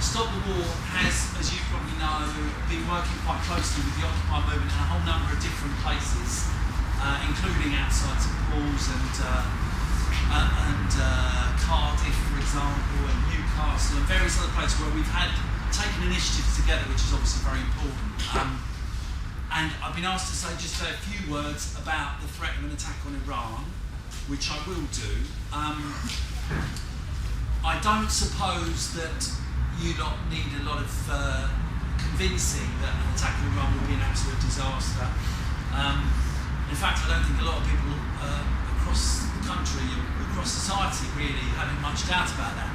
Stop the War has, as you probably know, been working quite closely with the Occupy movement in a whole number of different places, including outside St Paul's and Cardiff, for example, and Newcastle and various other places where we've taken initiatives together, which is obviously very important. And I've been asked to say a few words about the threat of an attack on Iran, which I will do. I don't suppose that you lot need a lot of convincing that an attack on Iran would be an absolute disaster. In fact, I don't think a lot of people across the country, across society, really having much doubt about that.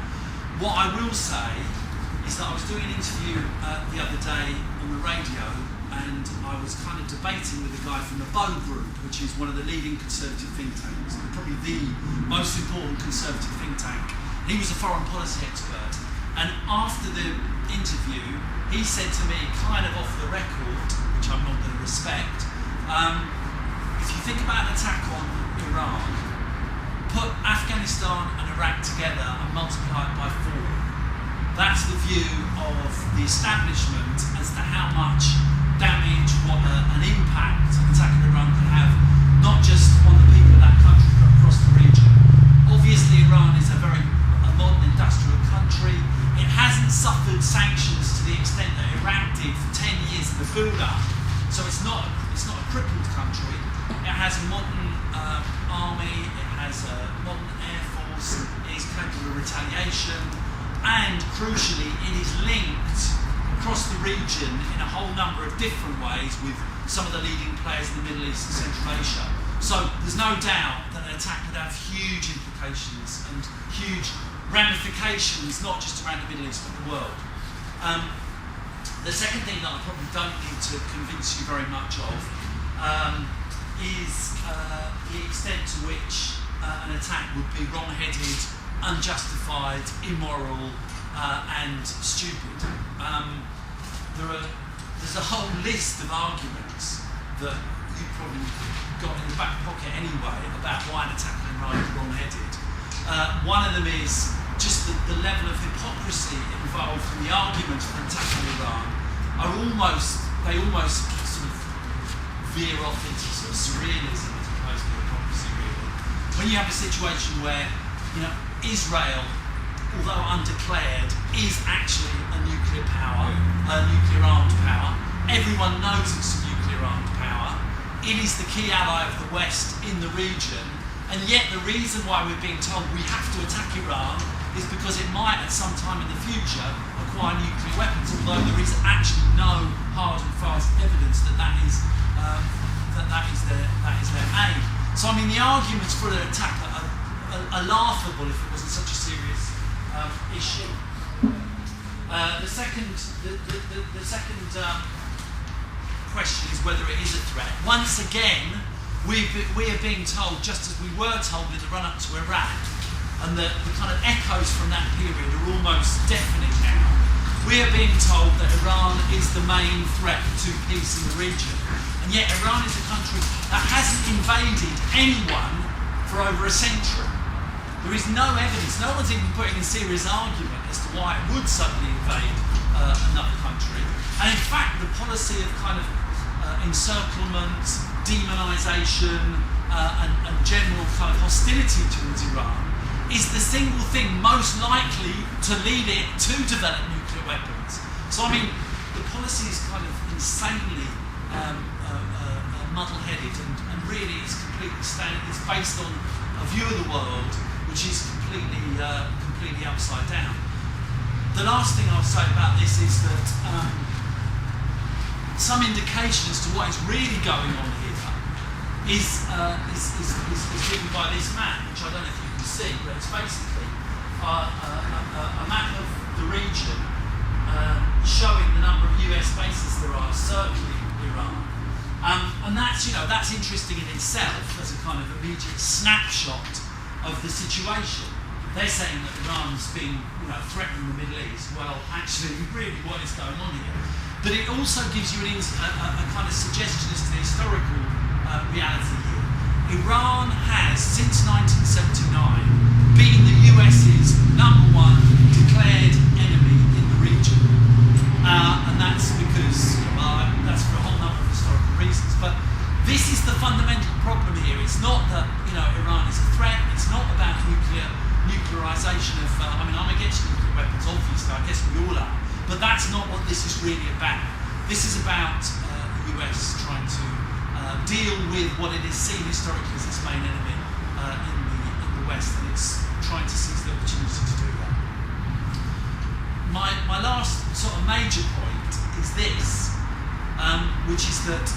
What I will say is that I was doing an interview the other day on the radio, and I was kind of debating with a guy from the Bow Group, which is one of the leading conservative think tanks, probably the most important conservative think tank. He was a foreign policy expert, and after the interview, he said to me, kind of off the record, which I'm not going to respect, if you think about an attack on Iran, put Afghanistan and Iraq together and multiply it by 4. That's the view of the establishment as to how much damage, what an impact an attack on Iran can have, not just on the people of that country, but across the region. Obviously, Iran is a very modern industrial country. It hasn't suffered sanctions to the extent that Iraq did for 10 years in the build-up, so it's not a crippled country. It has a modern army, it has a modern air force, it is capable of retaliation, and crucially, it is linked across the region in a whole number of different ways with some of the leading players in the Middle East and Central Asia. So there's no doubt that an attack would have huge implications and huge ramifications, not just around the Middle East but the world. The second thing that I probably don't need to convince you very much of is the extent to which an attack would be wrong-headed, unjustified, immoral, and stupid. There's a whole list of arguments that you probably got in the back pocket anyway about why an attack on Iran is wrong-headed. One of them is just the level of hypocrisy involved in the arguments for an attack on Iran they almost sort of veer off into sort of surrealism as opposed to hypocrisy, really. When you have a situation where, Israel, although undeclared, is actually a nuclear power, a nuclear-armed power. Everyone knows it's a nuclear-armed power. It is the key ally of the West in the region, and yet the reason why we're being told we have to attack Iran is because it might, at some time in the future, acquire nuclear weapons, although there is actually no hard and fast evidence that is their aim. So, the arguments for an attack are laughable if it wasn't such a serious issue. The second question is whether it is a threat. Once again, we are being told, just as we were told in the run-up to Iraq, and the kind of echoes from that period are almost deafening now. We are being told that Iran is the main threat to peace in the region, and yet Iran is a country that hasn't invaded anyone for over a century. There is no evidence, no one's even putting a serious argument as to why it would suddenly invade another country. And in fact, the policy of kind of encirclement, demonisation, and general kind of hostility towards Iran is the single thing most likely to lead it to develop nuclear weapons. So, the policy is kind of insanely muddle-headed, and really it's it's based on a view of the world which is completely upside down. The last thing I'll say about this is that some indication as to what is really going on here is given by this map, which I don't know if you can see, but it's basically a map of the region showing the number of US bases there are circling Iran. And that's interesting in itself as a kind of immediate snapshot of the situation. They're saying that Iran's being threatening the Middle East. Well, actually, really what is going on here? But it also gives you a kind of suggestion as to the historical reality here. Iran has, since 1979, been the US's #1 declared enemy in the region. But that's not what this is really about. This is about the US trying to deal with what it is seen historically as its main enemy in the West, and it's trying to seize the opportunity to do that. My last sort of major point is this, which is that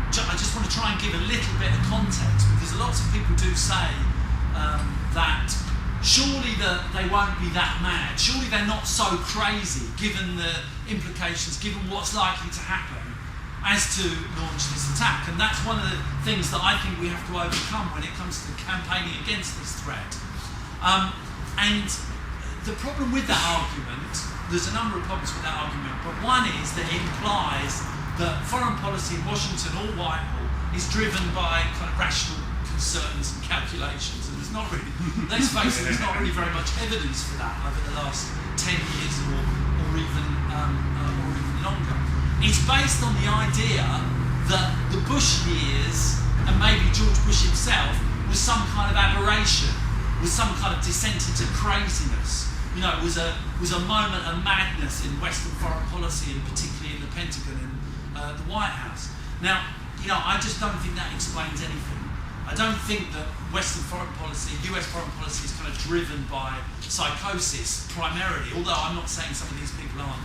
I just want to try and give a little bit of context, because lots of people do say that surely they won't be that mad, surely they're not so crazy given the implications, given what's likely to happen, as to launch this attack. And that's one of the things that I think we have to overcome when it comes to campaigning against this threat. And the problem with that argument, there's a number of problems with that argument, but one is that it implies that foreign policy in Washington or Whitehall is driven by kind of rational concerns and calculations, and there's not really, let's face it, there's not really very much evidence for that over the last 10 years or even longer. It's based on the idea that the Bush years, and maybe George Bush himself, was some kind of aberration, was some kind of descent into craziness. You know, it was a moment of madness in Western foreign policy, and particularly in the Pentagon and the White House. Now, you know, I just don't think that explains anything. I don't think that Western foreign policy, US foreign policy, is kind of driven by psychosis primarily, although I'm not saying some of these people aren't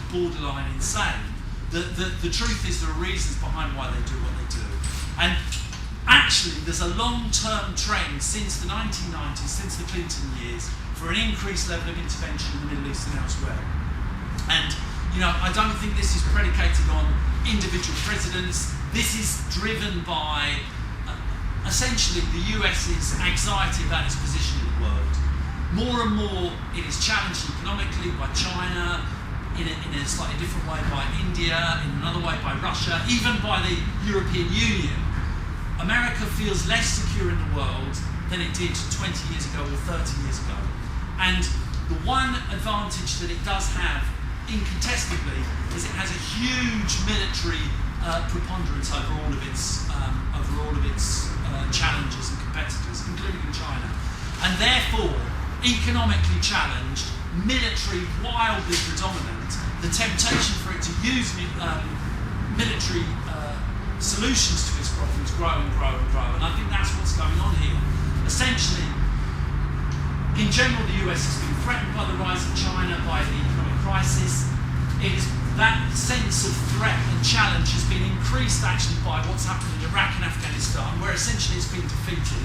borderline insane. The truth is there are reasons behind why they do what they do. And actually, there's a long-term trend since the 1990s, since the Clinton years, for an increased level of intervention in the Middle East and elsewhere. And, you know, I don't think this is predicated on individual presidents. This is driven by essentially the US's anxiety about its position in the world. More and more it is challenged economically by China, in a slightly different way by India, in another way by Russia, even by the European Union. America feels less secure in the world than it did 20 years ago or 30 years ago. And the one advantage that it does have, incontestably, is it has a huge military preponderance over all of its challenges and competitors, including China. And therefore, economically challenged, military wildly predominant, the temptation for it to use military solutions to its problems grow and grow and grow. And I think that's what's going on here. Essentially, in general, the US has been threatened by the rise of China, by the economic crisis. It is that sense of threat and challenge has been increased actually by what's happened in Iraq and Afghanistan, where essentially it's been defeated.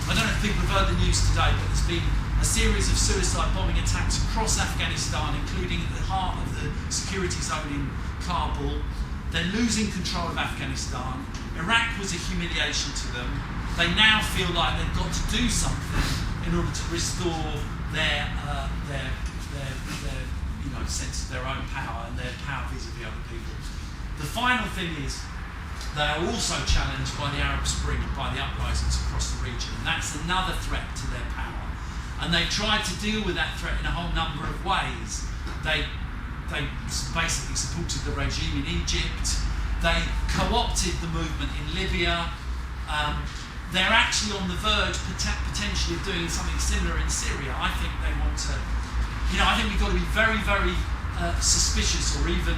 I don't know if people have heard the news today, but there's been a series of suicide bombing attacks across Afghanistan, including at the heart of the security zone in Kabul. They're losing control of Afghanistan. Iraq was a humiliation to them. They now feel like they've got to do something in order to restore their sense of their own power and their power vis-a-vis other people. The final thing is they are also challenged by the Arab Spring and by the uprisings across the region, and that's another threat to their power. And they tried to deal with that threat in a whole number of ways. They basically supported the regime in Egypt. They co-opted the movement in Libya. They're actually on the verge potentially of doing something similar in Syria. I think they want to, I think we've got to be very, very suspicious or even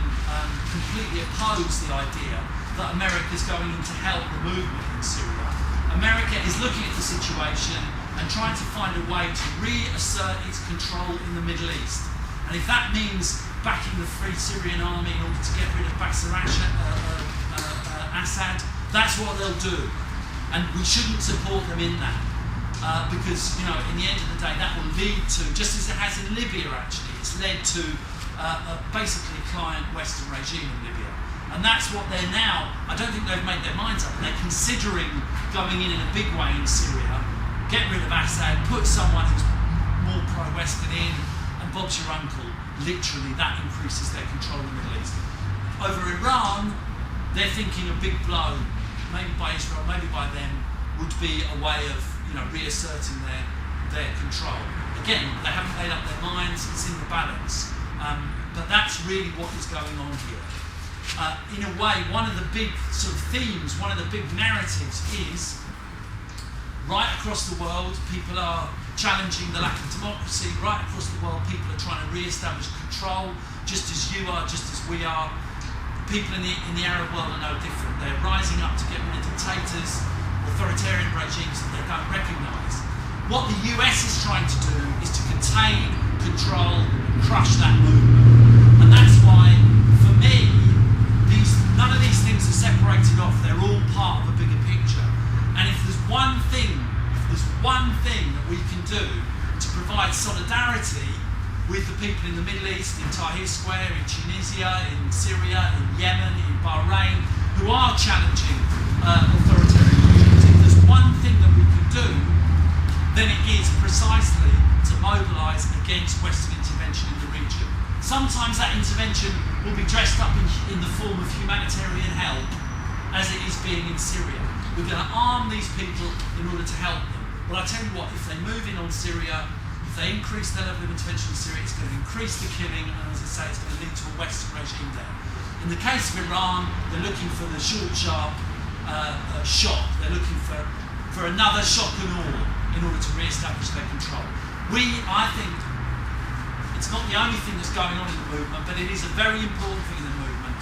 completely oppose the idea that America is going in to help the movement in Syria. America is looking at the situation and trying to find a way to reassert its control in the Middle East. And if that means backing the Free Syrian Army in order to get rid of Assad, that's what they'll do. And we shouldn't support them in that. Because, in the end of the day, that will lead to, just as it has in Libya actually, it's led to basically a client Western regime in Libya. And that's what they're now, I don't think they've made their minds up. They're considering going in a big way in Syria, get rid of Assad, put someone who's more pro-Western in, and Bob's your uncle. Literally, that increases their control in the Middle East. Over Iran, they're thinking a big blow, maybe by Israel, maybe by them, would be a way of reasserting their control. Again, they haven't made up their minds, it's in the balance. But that's really what is going on here. In a way, one of the big sort of themes, one of the big narratives is, right across the world, people are challenging the lack of democracy. Right across the world, people are trying to re-establish control. just as you are, just as we are. People in the Arab world are no different. They're rising up to get rid of dictators, authoritarian regimes that they don't recognise. What the US is trying to do is to contain, control, crush that movement. And that's why, for me, none of these things are separated off. They're all part of a bigger picture. And if there's one thing that we can do to provide solidarity with the people in the Middle East, in Tahrir Square, in Tunisia, in Syria, in Yemen, in Bahrain, who are challenging authoritarian regimes, if there's one thing that we can do, then it is precisely to mobilise against Western intervention in the region. Sometimes that intervention will be dressed up in the form of humanitarian help, as it is being in Syria. We're going to arm these people in order to help them. Well, I tell you what, if they move in on Syria, if they increase their level of intervention in Syria, it's going to increase the killing, and as I say, it's going to lead to a Western regime there. In the case of Iran, they're looking for the short, sharp shock. They're looking for another shock and awe in order to re-establish their control. I think, it's not the only thing that's going on in the movement, but it is a very important thing in the movement.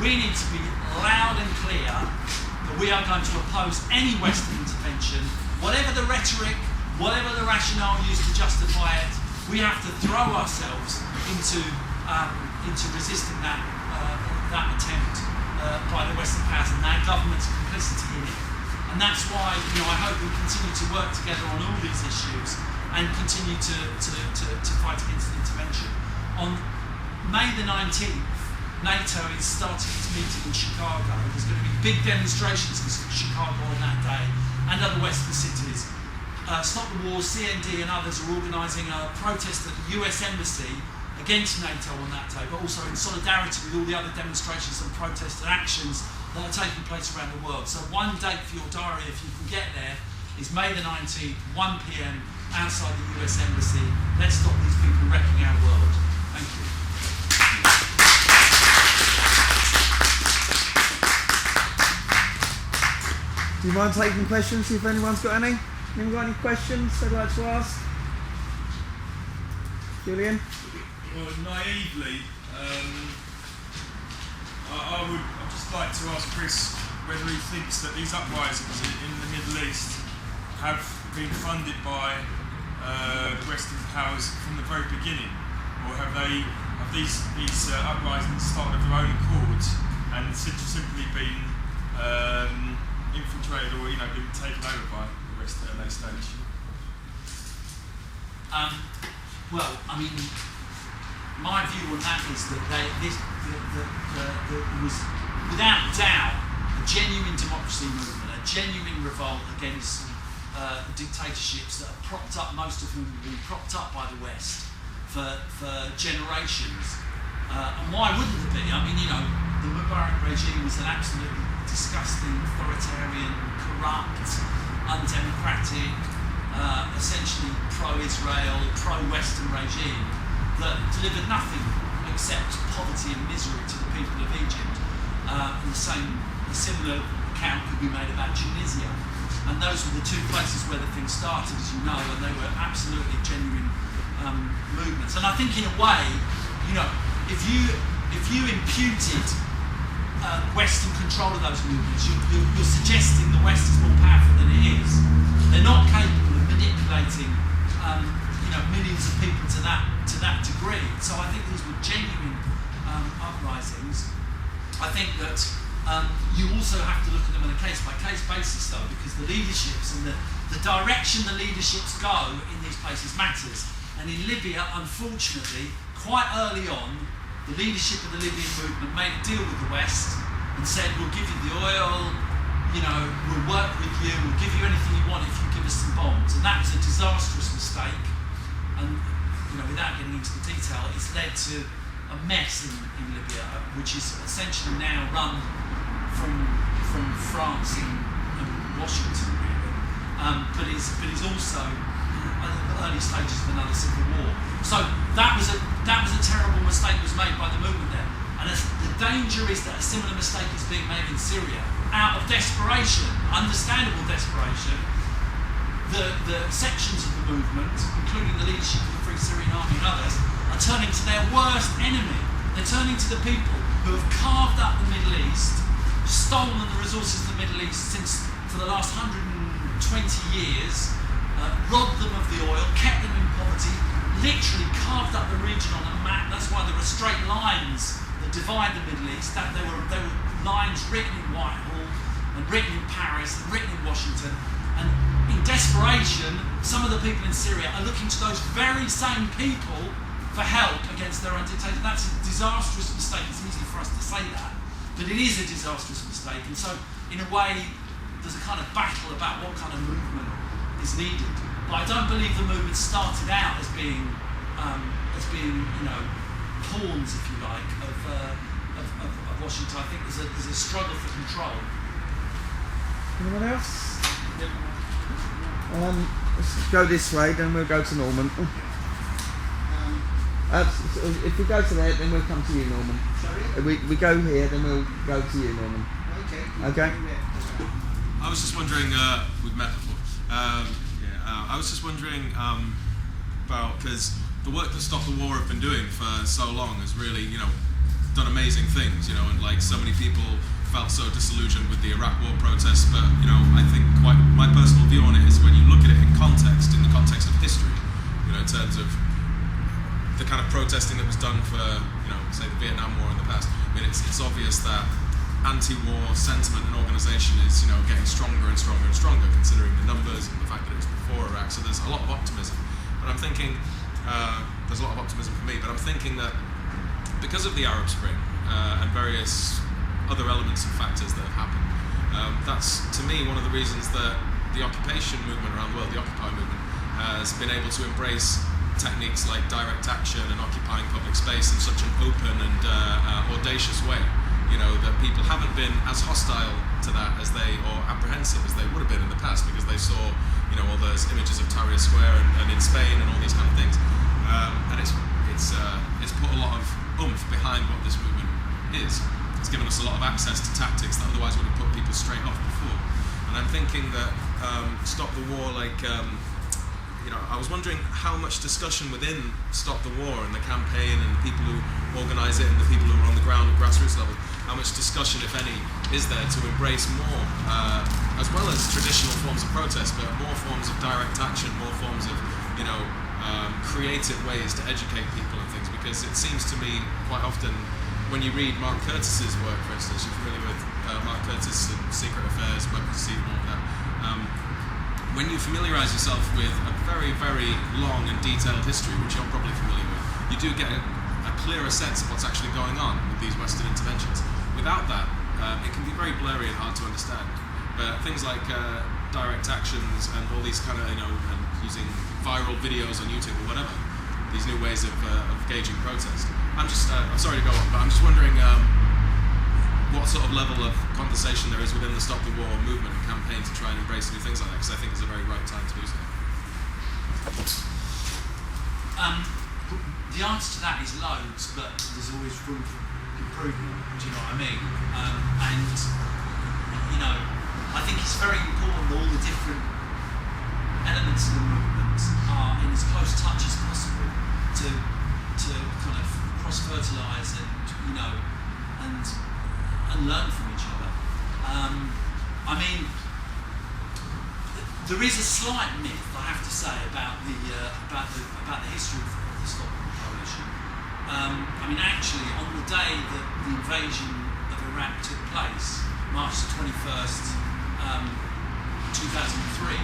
We need to be loud and clear that we are going to oppose any Western intervention, whatever the rhetoric, whatever the rationale used to justify it. We have to throw ourselves into resisting that attempt by the Western powers and their government's complicity in it. And that's why, I hope we continue to work together on all these issues and continue to fight against the intervention. On May the 19th, NATO is starting its meeting in Chicago. There's going to be big demonstrations in Chicago on that day and other Western cities. Stop the War, CND and others are organising a protest at the US Embassy against NATO on that day, but also in solidarity with all the other demonstrations and protests and actions that are taking place around the world. So one date for your diary, if you can get there, is May the 19th, 1 p.m, outside the US Embassy. Let's stop these people wrecking our world. Thank you. Do you mind taking questions, see if anyone's got any? Anyone got any questions they'd like to ask? Julian? Well, naively, I'd just like to ask Chris whether he thinks that these uprisings in the Middle East have been funded by Western powers from the very beginning, or have these uprisings started of their own accord and simply been infiltrated or been taken over by the West at a late stage? Well, I mean, my view on that is that there was, without doubt, a genuine democracy movement, a genuine revolt against the dictatorships that have propped up, most of whom have been propped up by the West for generations. And why wouldn't it be? I mean, the Mubarak regime was an absolutely disgusting, authoritarian, corrupt, undemocratic, essentially pro-Israel, pro-Western regime that delivered nothing except poverty and misery to the people of Egypt. And a similar account could be made about Tunisia. And those were the two places where the thing started, as you know, and they were absolutely genuine movements. And I think in a way, if you imputed Western control of those movements, you're suggesting the West is more powerful than it is. They're not capable of manipulating millions of people to that degree. So I think these were genuine uprisings. I think that you also have to look at them on a case-by-case basis, though, because the leaderships and the direction the leaderships go in these places matters. And in Libya, unfortunately, quite early on, the leadership of the Libyan movement made a deal with the West and said, we'll give you the oil, we'll work with you, we'll give you anything you want if you give us some bombs. And that was a disastrous mistake. And without getting into the detail, it's led to a mess in Libya, which is essentially now run from France and Washington, really, but is also at the early stages of another civil war. So that was a terrible mistake was made by the movement there. And the danger is that a similar mistake is being made in Syria out of desperation, understandable desperation. The sections of the movement, including the leadership of the Free Syrian Army and others, are turning to their worst enemy, They're turning to the people who have carved up the Middle East, stolen the resources of the Middle East for the last 120 years, robbed them of the oil, kept them in poverty, literally carved up the region on a map. That's why there are straight lines that divide the Middle East. There were lines written in Whitehall and written in Paris and written in Washington. And in desperation, some of the people in Syria are looking to those very same people for help against their own dictator. That's a disastrous mistake. It's easy for us to say that, but it is a disastrous mistake. And so, in a way, there's a kind of battle about what kind of movement is needed. But I don't believe the movement started out as being pawns, if you like, of Washington. I think there's a struggle for control. Anyone else? Let's go this way, then we'll go to Norman. If we go to there, then we'll come to you, Norman. Sorry? We go here, then we'll go to you, Norman. Okay. I was just wondering, we've met before. I was just wondering about, because the work that Stop the War have been doing for so long has really, done amazing things, and like so many people felt so disillusioned with the Iraq War protests, but I think my personal view on it is when you look at it in the context of history, in terms of the kind of protesting that was done for, say the Vietnam War in the past. I mean, it's obvious that anti-war sentiment and organisation is, getting stronger and stronger and stronger, considering the numbers and the fact that it was before Iraq. So there's a lot of optimism. But I'm thinking, there's a lot of optimism for me, but I'm thinking that because of the Arab Spring and various other elements and factors that have happened, that's, to me, one of the reasons that the occupation movement around the world, the Occupy movement, has been able to embrace techniques like direct action and occupying public space in such an open and audacious way, that people haven't been as hostile to that or apprehensive as they would have been in the past, because they saw, all those images of Tahrir Square and in Spain and all these kind of things, and it's put a lot of oomph behind what this movement is. It's given us a lot of access to tactics that otherwise would have put people straight off before. And I'm thinking that Stop the War, I was wondering how much discussion within Stop the War and the campaign and the people who organise it and the people who are on the ground at grassroots level, how much discussion, if any, is there to embrace more, as well as traditional forms of protest, but more forms of direct action, more forms of, creative ways to educate people and things, because it seems to me quite often, when you read Mark Curtis's work, for instance, you're familiar with Mark Curtis and Secret Affairs, Weapons of Seed and all that. When you familiarise yourself with a very, very long and detailed history, which you're probably familiar with, you do get a clearer sense of what's actually going on with these Western interventions. Without that, it can be very blurry and hard to understand. But things like direct actions and all these kind of, and using viral videos on YouTube or whatever, these new ways of gauging protest. I'm sorry to go on, but I'm just wondering what sort of level of conversation there is within the Stop the War movement and campaign to try and embrace new things like that, because I think it's a very right time to do so. The answer to that is loads, but there's always room for improvement. Do you know what I mean? I think it's very important that all the different elements of the movement are in as close touch as possible to kind of cross-fertilise and learn from each other. There is a slight myth, I have to say, about the history of the Stop the War Coalition. Actually, on the day that the invasion of Iraq took place, March the 21st, 2003,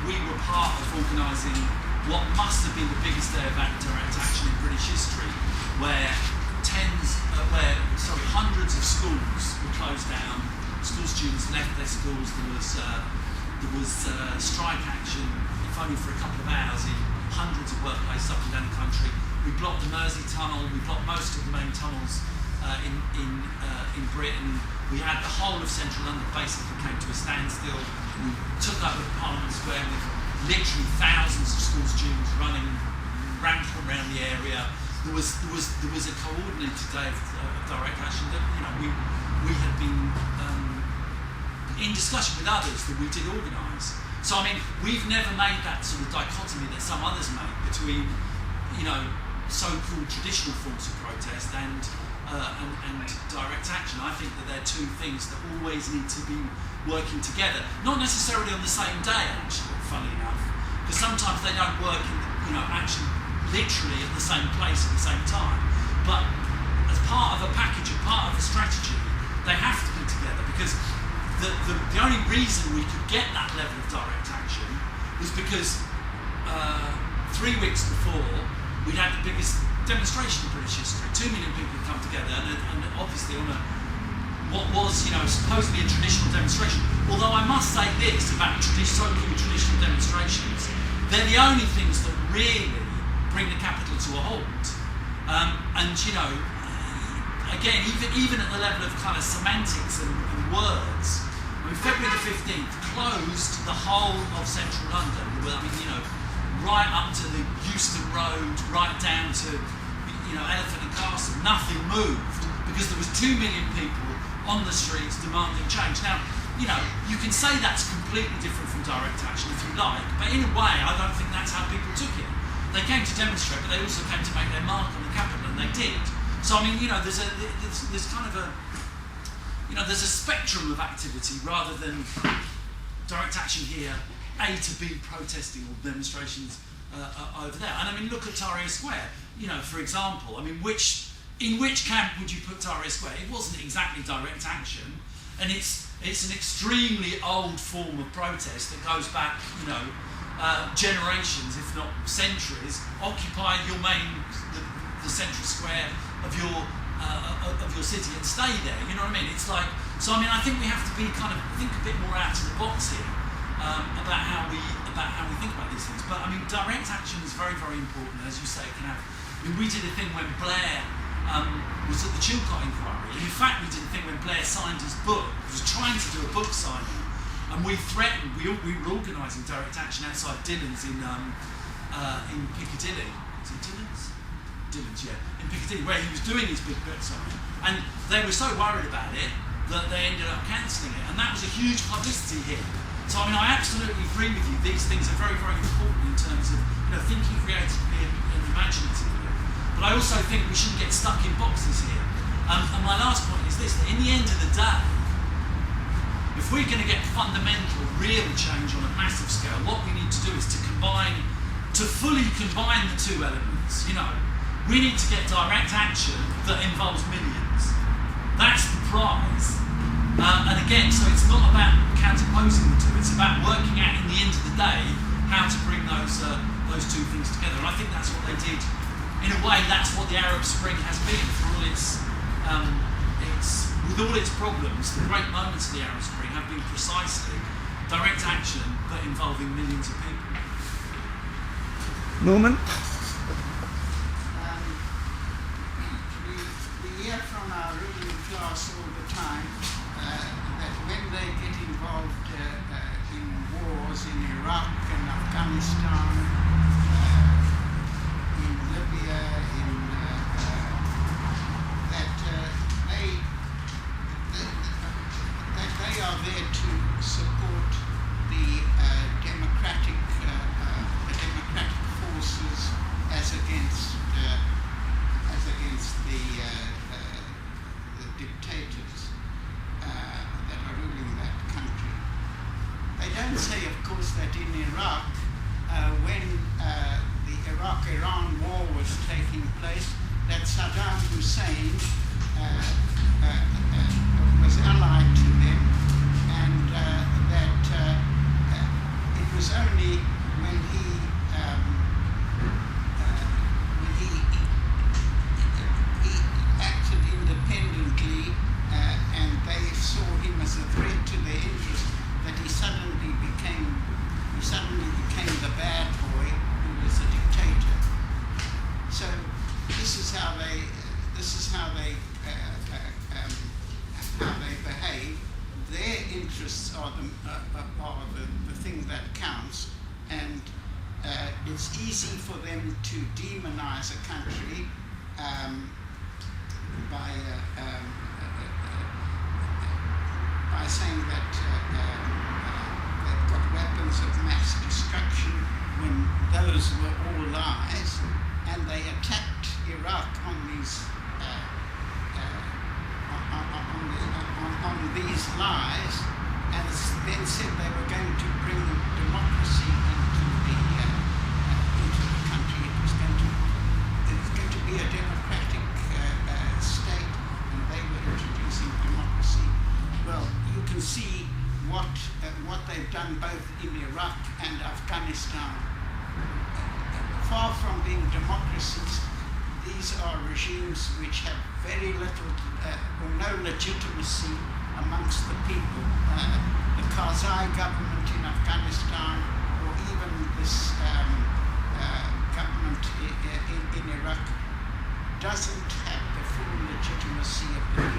we were part of organising what must have been the biggest day of direct action in British history, where hundreds of schools were closed down. School students left their schools. There was strike action, if only for a couple of hours, in hundreds of workplaces up and down the country. We blocked the Mersey Tunnel. We blocked most of the main tunnels in Britain. We had the whole of central London basically came to a standstill. We took over Parliament Square with literally thousands of school students running rampant around the area. There was a coordinated day of direct action that we had been in discussion with others that we did organise. So we've never made that sort of dichotomy that some others make between so-called traditional forms of protest and direct action. I think that they're two things that always need to be working together, not necessarily on the same day, actually, funny enough, because sometimes they don't work actually literally at the same place at the same time, but as part of a package, a part of a strategy, they have to be together, because the only reason we could get that level of direct action was because 3 weeks before we'd had the biggest demonstration in British history. 2 million people had come together, and obviously on what was supposedly a traditional demonstration. Although I must say this about so-called traditional demonstrations, they're the only things that really bring the capital to a halt. Again, even at the level of kind of semantics and words, February the 15th closed the whole of central London. Right up to the Euston Road, right down to Elephant and Castle. Nothing moved because there was 2 million people on the streets demanding change. Now, you can say that's completely different from direct action if you like, but in a way, I don't think that's how people took it. They came to demonstrate, but they also came to make their mark on the capital, and they did. So there's kind of there's a spectrum of activity rather than direct action here, A to B protesting or demonstrations over there. And look at Tahrir Square. For example, in which camp would you put Tahrir Square? It wasn't exactly direct action, and it's an extremely old form of protest that goes back, generations, if not centuries. Occupy the central square of your city and stay there. You know what I mean? It's like I think we have to think a bit more out of the box here about how we think about these things. But direct action is very, very important, as you say. It can have. We did a thing when Blair was at the Chilcot inquiry. In fact, we did a thing when Blair signed his book. He was trying to do a book signing, and we threatened. We were organising direct action outside Dillon's in Piccadilly. Is it Dillon's? Dillon's, yeah, in Piccadilly, where he was doing his big book signing, and they were so worried about it that they ended up cancelling it, and that was a huge publicity hit. So I absolutely agree with you. These things are very, very important in terms of thinking creatively and imaginatively. But I also think we shouldn't get stuck in boxes here. And my last point is this: that in the end of the day, if we're going to get fundamental, real change on a massive scale, what we need to do is to fully combine the two elements. We need to get direct action that involves millions. That's the prize. And again, so it's not about counterposing the two, it's about working out in the end of the day how to bring those two things together. And I think that's what they did. In a way, that's what the Arab Spring has been for all with all its problems. The great moments of the Arab Spring have been precisely direct action but involving millions of people. Norman? We hear from our ruling class all the time that when they get involved in wars in Iraq and Afghanistan, in Libya, that they are there to support the democratic forces as against the dictators that are ruling that country. They don't say, of course, that in Iraq, when the Iraq-Iran war was taking place, that Saddam Hussein was allied to them, and that it was only when he acted independently and they saw him as a threat to their interests that he suddenly became the bad boy who was a dictator. So this is how they behave. Their interests are the thing that counts, and it's easy for them to demonize a country by saying that they've got weapons of mass destruction when those were all lies, and they attacked Iraq on these on these lies, and then said they were going to bring democracy into the country. It was going to be a democratic state, and they were introducing democracy. Well, you can see what they've done both in Iraq and Afghanistan. Far from being democracies, these are regimes which have very little or no legitimacy amongst the people. The Karzai government in Afghanistan, or even this government in Iraq, doesn't have the full legitimacy of the